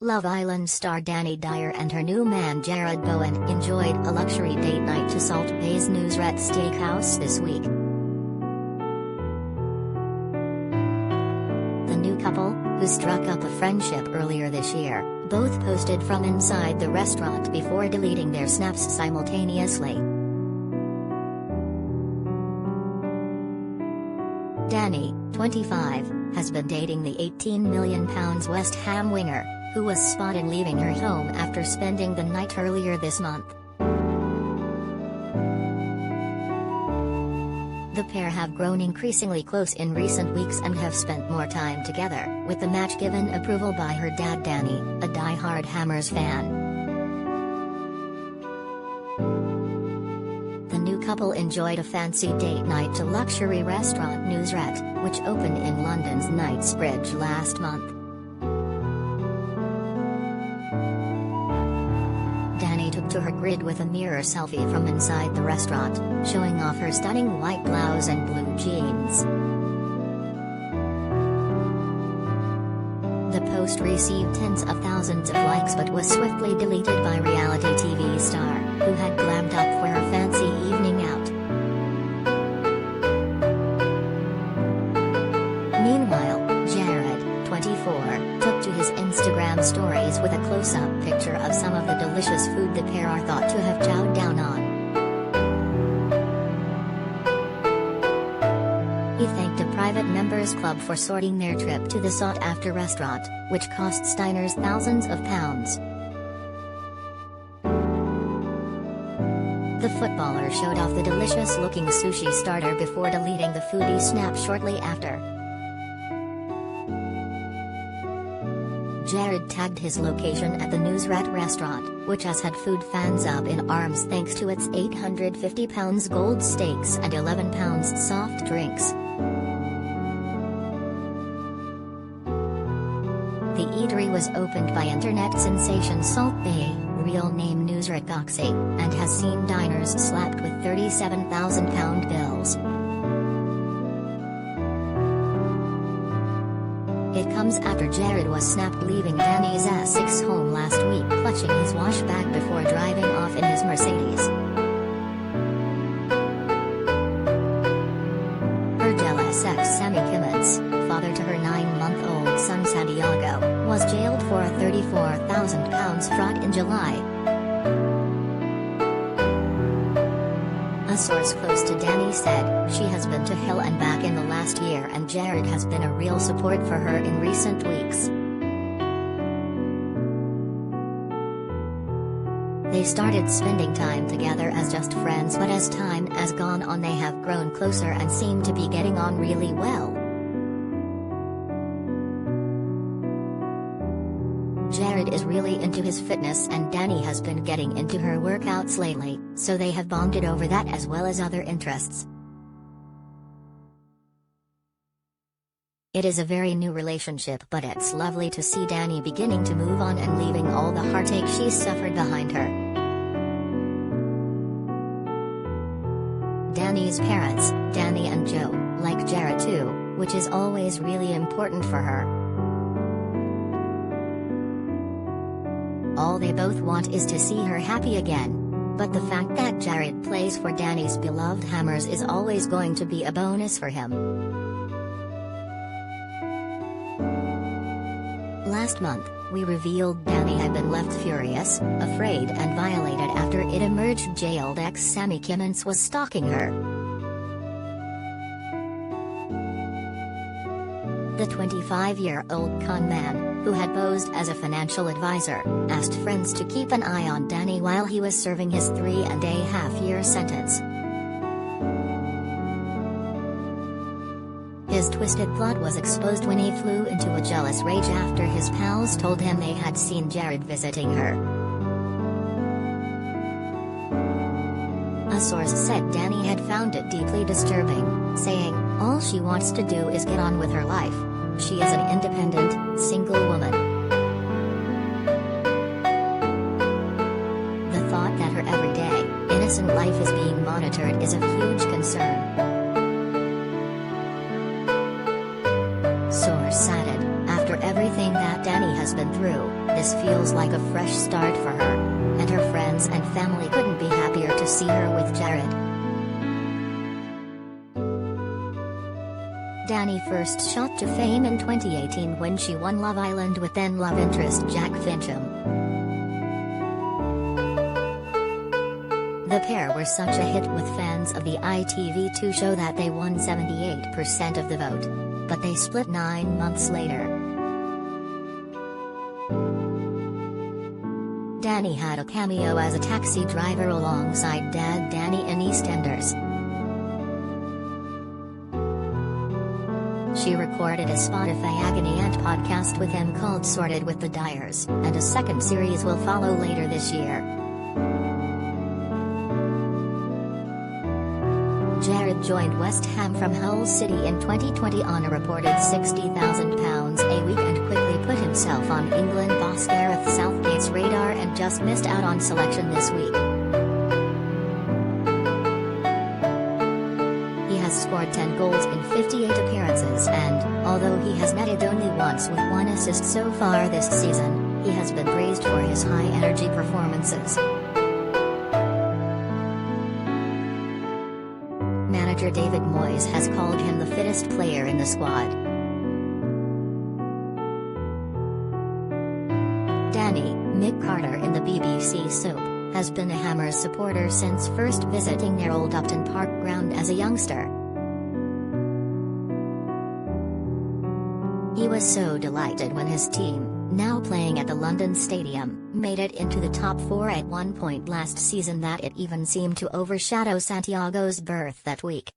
Love Island star Dani Dyer and her new man Jarrod Bowen enjoyed a luxury date night to Salt Bay's Nusr-Et Steakhouse this week. The new couple, who struck up a friendship earlier this year, both posted from inside the restaurant before deleting their snaps simultaneously. Dani, 25, has been dating the £18 million West Ham winger, who was spotted leaving her home after spending the night earlier this month. The pair have grown increasingly close in recent weeks and have spent more time together, with the match given approval by her dad Dani, a die-hard Hammers fan. The new couple enjoyed a fancy date night to luxury restaurant Nusr-Et, which opened in London's Knightsbridge last month. Dani took to her grid with a mirror selfie from inside the restaurant, showing off her stunning white blouse and blue jeans. The post received tens of thousands of likes but was swiftly deleted by reality TV star, who had glammed up for her fancy evening out. Meanwhile, Jarrod, 24, took to his Instagram stories with a close-up picture of some of the delicious food the pair are thought to have chowed down on. He thanked a private members club for sorting their trip to the sought-after restaurant, which cost Steiners thousands of pounds. The footballer showed off the delicious-looking sushi starter before deleting the foodie snap shortly after. Jarrod tagged his location at the Nusr-Et restaurant, which has had food fans up in arms thanks to its £850 gold steaks and £11 soft drinks. The eatery was opened by internet sensation Salt Bay, real name Nusr-Et Steakhouse, and has seen diners slapped with £37,000 bills. It comes after Jarrod was snapped leaving Dani's Essex home last week clutching his wash bag before driving off in his Mercedes. Her jealous ex Sammy Kimmins, father to her 9-month-old son Santiago, was jailed for a £34,000 fraud in July. A source close to Dani said, she has been to hell and back in the last year and Jarrod has been a real support for her in recent weeks. They started spending time together as just friends, but as time has gone on they have grown closer and seem to be getting on really well. Jarrod is really into his fitness and Dani has been getting into her workouts lately, so they have bonded over that as well as other interests. It is a very new relationship, but it's lovely to see Dani beginning to move on and leaving all the heartache she's suffered behind her. Dani's parents, Dani and Joe, like Jarrod too, which is always really important for her. All they both want is to see her happy again. But the fact that Jarrod plays for Dani's beloved Hammers is always going to be a bonus for him. Last month, we revealed Dani had been left furious, afraid and violated after it emerged jailed ex Sammy Kimmins was stalking her. The 25-year-old con man, who had posed as a financial advisor, asked friends to keep an eye on Dani while he was serving his 3.5-year sentence. His twisted plot was exposed when he flew into a jealous rage after his pals told him they had seen Jarrod visiting her. A source said Dani had found it deeply disturbing, saying, "All she wants to do is get on with her life. She is an independent, single woman. The thought that her everyday, innocent life is being monitored is a huge concern." Source added, after everything that Dani has been through, This feels like a fresh start for her, and her friends and family couldn't be happier to see her with Jarrod. Dani first shot to fame in 2018 when she won Love Island with then love interest Jack Fincham. The pair were such a hit with fans of the ITV2 show that they won 78% of the vote. But they split 9 months later. Dani had a cameo as a taxi driver alongside dad Danny in EastEnders. She recorded a Spotify agony aunt podcast with him called Sorted with the Dyers, and a second series will follow later this year. Jarrod joined West Ham from Hull City in 2020 on a reported £60,000 a week and quickly put himself on England boss Gareth Southgate's radar and just missed out on selection this week. He has scored 10 goals in 58 appearances and, although he has netted only once with 1 assist so far this season, he has been praised for his high-energy performances. Manager David Moyes has called him the fittest player in the squad. Dani, Mick Carter in the BBC soap, has been a Hammers supporter since first visiting their old Upton Park ground as a youngster. He was so delighted when his team, now playing at the London Stadium, made it into the top 4 at one point last season that it even seemed to overshadow Santiago's berth that week.